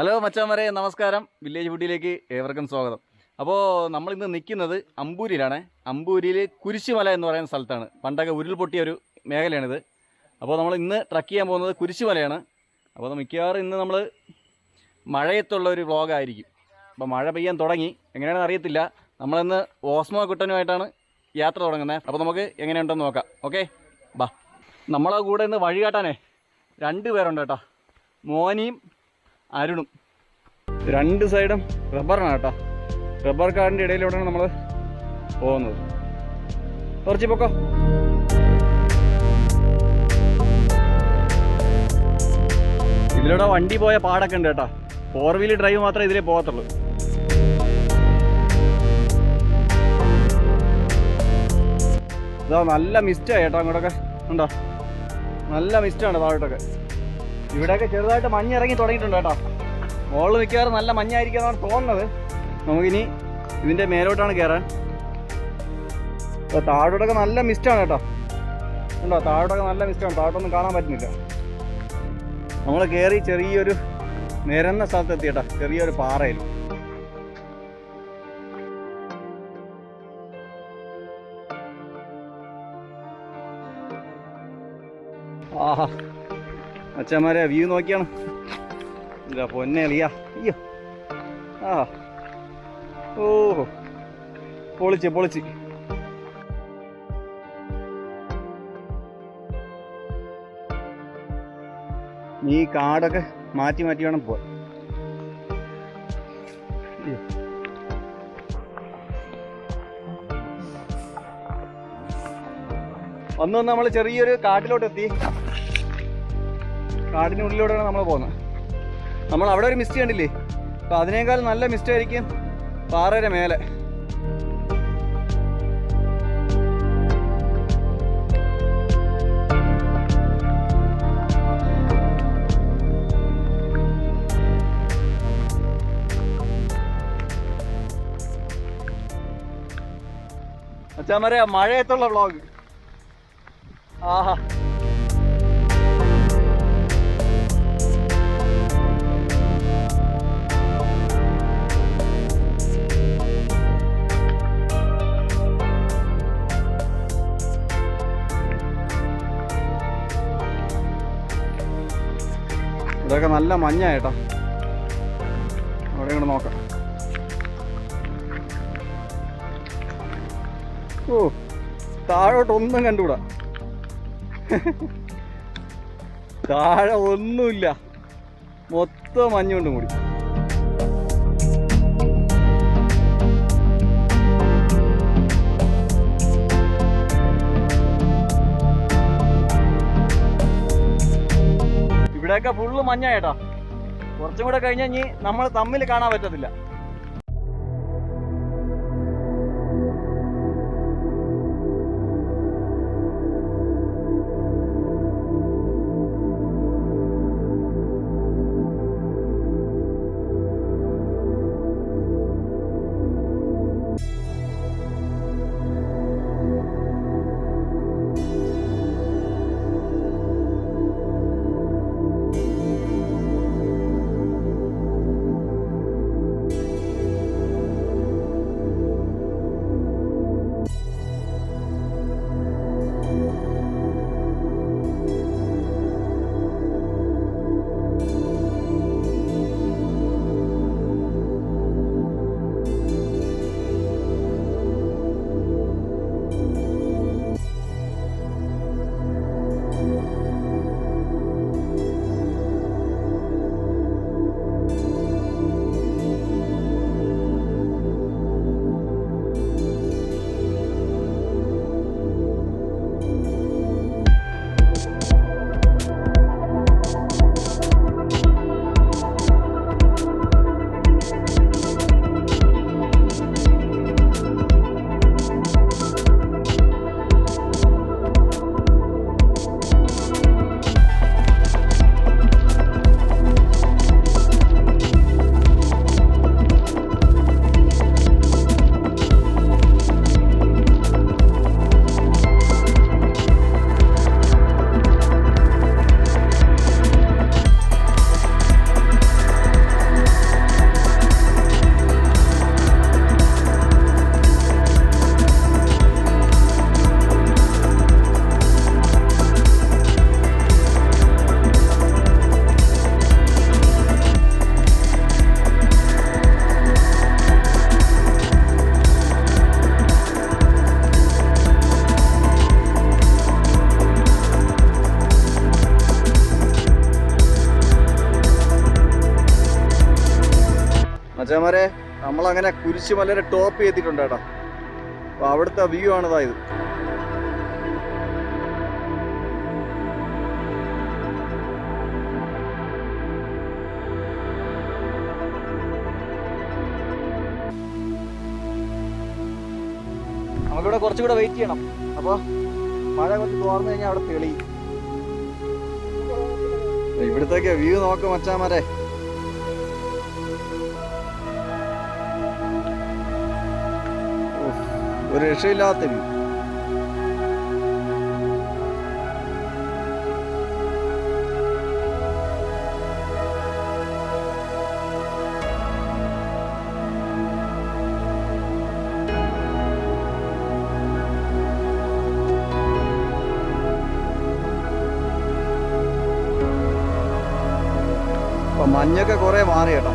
Hello മച്ചാമാരെ, നമസ്കാരം. Village ഫുഡിലേക്ക് ഏവർക്കും സ്വാഗതം. അപ്പോൾ നമ്മളിന്ന് നിൽക്കുന്നത് അമ്പൂരിയിലാണ്. അമ്പൂരിയിൽ കുരിശുമല എന്ന് പറയുന്ന സ്ഥലത്താണ്. പണ്ടൊക്കെ ഉരുൾപൊട്ടിയ ഒരു മേഖലയാണിത്. അപ്പോൾ നമ്മൾ ഇന്ന് ട്രക്ക് ചെയ്യാൻ പോകുന്നത് കുരിശുമലയാണ്. അപ്പോൾ മിക്കവാറും ഇന്ന് നമ്മൾ മഴയത്തുള്ള ഒരു വ്ളോഗായിരിക്കും. അപ്പോൾ മഴ പെയ്യാൻ തുടങ്ങി, എങ്ങനെയാണെന്ന് അറിയത്തില്ല. നമ്മളിന്ന് ഓസ്മോ കുട്ടനുമായിട്ടാണ് യാത്ര തുടങ്ങുന്നത്. അപ്പോൾ നമുക്ക് എങ്ങനെയുണ്ടെന്ന് നോക്കാം. ഓക്കെ, ബാ. നമ്മളെ കൂടെ ഇന്ന് വഴി കാട്ടാനേ 2 പേരുണ്ട് കേട്ടോ, മോനിയും അരുണും. 2 സൈഡും റബ്ബറാണ് കേട്ടോ. റബ്ബർ കാടിൻ്റെ ഇടയിലൂടെയാണ് നമ്മൾ പോകുന്നത്. കുറച്ച് പൊക്കോ. ഇതിലൂടെ വണ്ടി പോയ പാടൊക്കെ ഉണ്ട് കേട്ടോ. 4 വീലർ ഡ്രൈവ് മാത്രമേ ഇതിലേ പോകത്തുള്ളൂ. ഇതാ നല്ല മിസ്റ്റായി കേട്ടോ. അങ്ങോട്ടൊക്കെ ഉണ്ടോ, നല്ല മിസ്റ്റാണ് താഴോട്ടൊക്കെ. ഇവിടെയൊക്കെ ചെറുതായിട്ട് മഞ്ഞിറങ്ങി തുടങ്ങിയിട്ടുണ്ട് കേട്ടോ. മുകളിൽ മിക്കവാറും നല്ല മഞ്ഞായിരിക്കും എന്നാണ് തോന്നുന്നത്. നമുക്കിനി ഇതിൻ്റെ മേലോട്ടാണ് കയറാൻ. അപ്പോൾ താഴോട്ടൊക്കെ നല്ല മിസ്റ്റാണ് കേട്ടോ. ഉണ്ടോ, താഴോട്ടൊക്കെ നല്ല മിസ്റ്റാണ്. താഴോട്ടൊന്നും കാണാൻ പറ്റുന്നില്ല. നമ്മൾ കയറി ചെറിയൊരു നിരന്ന സ്ഥലത്തെത്തി കേട്ടോ, ചെറിയൊരു പാറയിൽ. ആഹാ, അച്ഛന്മാരെ വ്യൂ നോക്കിയാണ്. ഇല്ല പൊന്നെ എളിയാ, അയ്യോ, ആ ഓഹോ, പൊളിച്ച്. ഈ കാടൊക്കെ മാറ്റി വേണം പോവാൻ. വന്ന് നമ്മൾ ചെറിയൊരു കാട്ടിലോട്ട് എത്തി. കാടിനുള്ളിലൂടെയാണ് നമ്മൾ പോകുന്നത്. നമ്മൾ അവിടെ ഒരു മിസ്റ്റ് കണ്ടില്ലേ, അപ്പം അതിനേക്കാൾ നല്ല മിസ്റ്റ് ആയിരിക്കും പാറയുടെ മേലെ. അച്ഛാമരെ മഴയത്തുള്ള വ്ളോഗ്. ആഹാ, ഇതൊക്കെ നല്ല മഞ്ഞായിട്ടോ. അവിടെ ഇങ്ങോട്ട് നോക്കാം. ഓ, താഴോട്ടൊന്നും കണ്ടുകൂടാ. താഴെ ഒന്നുമില്ല, മൊത്തം മഞ്ഞുകൊണ്ട് മൂടി. ഇവിടെയൊക്കെ ഫുള്ള് മഞ്ഞായിട്ടാ. കുറച്ചും കൂടെ കഴിഞ്ഞാൽ ഇനി നമ്മൾ തമ്മിൽ കാണാൻ പറ്റത്തില്ല. മച്ചാമാരെ നമ്മളങ്ങനെ കുരിശുമലയുടെ ടോപ്പ് എത്തിയിട്ടുണ്ട് കേട്ടോ. അപ്പോൾ അവിടുത്തെ വ്യൂ ആണ് ഇതായത്. നമുക്കിവിടെ കുറച്ചുകൂടെ വെയിറ്റ് ചെയ്യണം. അപ്പോൾ മഴ കുറച്ച് തോർന്നു കഴിഞ്ഞാൽ അവിടെ തെളി. ഇവിടത്തേക്ക് വ്യൂ നോക്കാം മച്ചാമാരെ. ഒരു രക്ഷയില്ലാത്ത വ്യൂ. മഞ്ഞൊക്കെ കുറെ മാറി കേട്ടോ.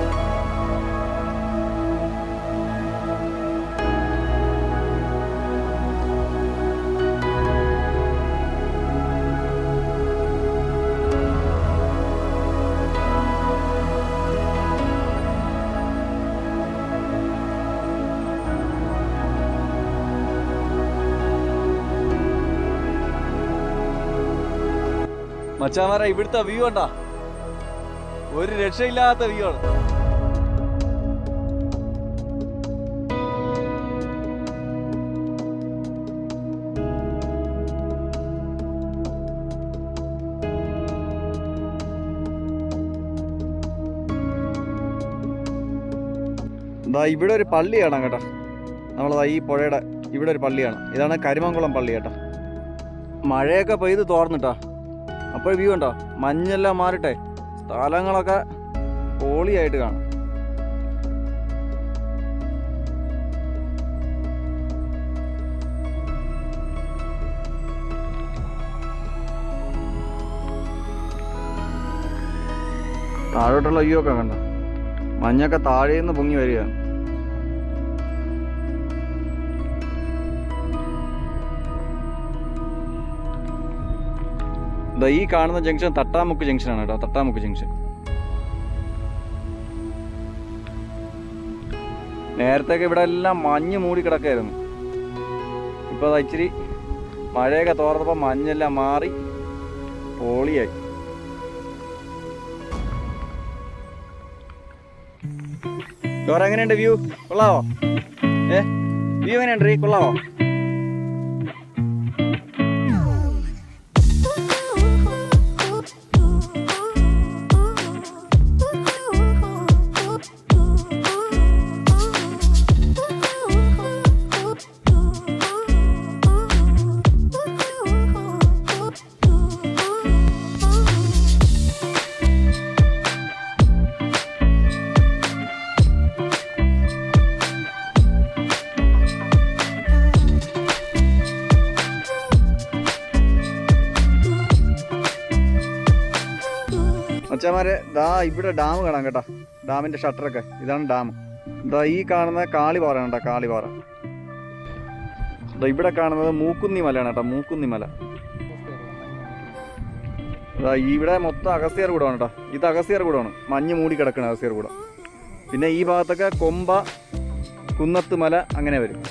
മച്ചാമാരെ ഇവിടുത്തെ വ്യൂ കണ്ടാ, ഒരു രക്ഷയില്ലാത്ത വ്യൂ ആണ്. ഇവിടെ ഒരു പള്ളി കാണാം കേട്ടോ. നമ്മളതാ ഈ പുഴയുടെ ഇവിടെ ഒരു പള്ളിയാണ്. ഇതാണ് കരിമംകുളം പള്ളി കേട്ടോ. മഴയൊക്കെ പെയ്ത് തോർന്നിട്ടാ. അപ്പോൾ വ്യൂ ഉണ്ടോ, മഞ്ഞെല്ലാം മാറിട്ടെ സ്ഥലങ്ങളൊക്കെ പൊളിയായിട്ട് കാണാം. താഴോട്ടുള്ള വ്യൂ ഒക്കെ കണ്ടോ, മഞ്ഞൊക്കെ താഴേന്ന് പൊങ്ങി വരികയാണ്. ഈ കാണുന്ന ജംഗ്ഷൻ തട്ടാമുക്ക് ജംഗ്ഷനാണ് കേട്ടോ. തട്ടാമുക്ക് ജംഗ്ഷൻ. നേരത്തെയൊക്കെ ഇവിടെ എല്ലാം മഞ്ഞ് മൂടി കിടക്കായിരുന്നു. ഇപ്പോൾ അത് ഇച്ചിരി മഴയൊക്കെ തോർന്നപ്പോൾ മഞ്ഞെല്ലാം മാറി പൊളിയായി. ഡോറ എങ്ങനെയുണ്ട് വ്യൂ? കൊള്ളാവോ? വ്യൂ എങ്ങനെയുണ്ട്? കൊള്ളാവോ? മച്ചാമാരെ ദാ ഇവിടെ ഡാം കാണാം കേട്ടോ. ഡാമിൻ്റെ ഷട്ടറൊക്കെ ഇതാണ് ഡാം. ഇതാ ഈ കാണുന്ന കാളിപാറയാണ് കേട്ടോ. കാളിപാറ. ഇവിടെ കാണുന്നത് മൂക്കുന്നി മലയാണ് കേട്ടോ. മൂക്കുന്നി മല. ഇവിടെ മൊത്തം അഗസ്ത്യർ കൂടമാണ് കേട്ടോ. ഇത് അഗസ്ത്യർ കൂടമാണ്. മഞ്ഞ് മൂടി കിടക്കണം അഗസ്ത്യർ കൂടം. പിന്നെ ഈ ഭാഗത്തൊക്കെ കൊമ്പ, കുന്നത്ത് മല അങ്ങനെ വരും.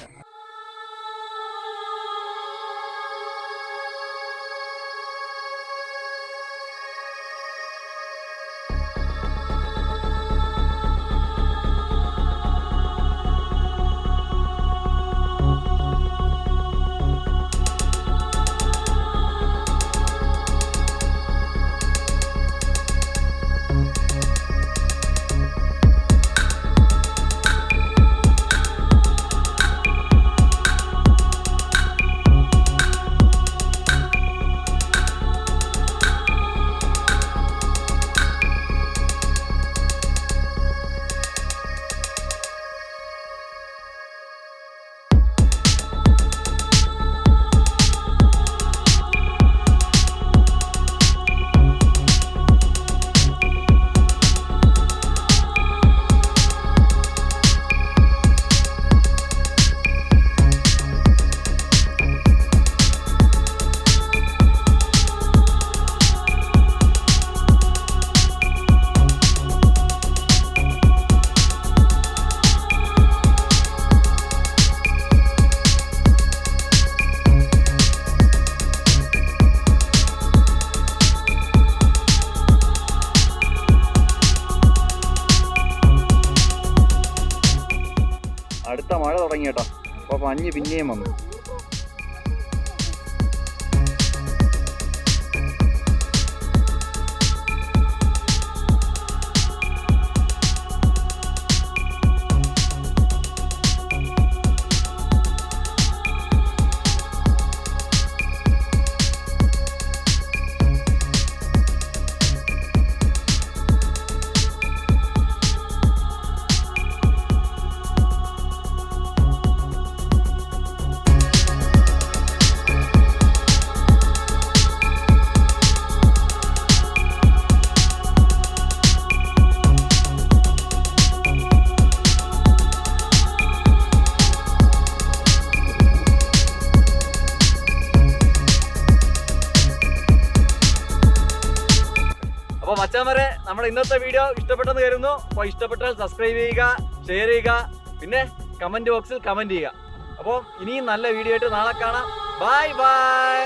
തുടങ്ങി കേട്ടോ. അപ്പോൾ മഞ്ഞ് പിന്നെയും വന്നു. അപ്പോൾ മച്ചാന്മാരെ, നമ്മുടെ ഇന്നത്തെ വീഡിയോ ഇഷ്ടപ്പെട്ടെന്ന് കരുതുന്നു. അപ്പോൾ ഇഷ്ടപ്പെട്ടാൽ സബ്സ്ക്രൈബ് ചെയ്യുക, ഷെയർ ചെയ്യുക, പിന്നെ കമൻറ്റ് ബോക്സിൽ കമൻറ്റ് ചെയ്യുക. അപ്പോൾ ഇനിയും നല്ല വീഡിയോ ആയിട്ട് നാളെ കാണാം. Bye bye.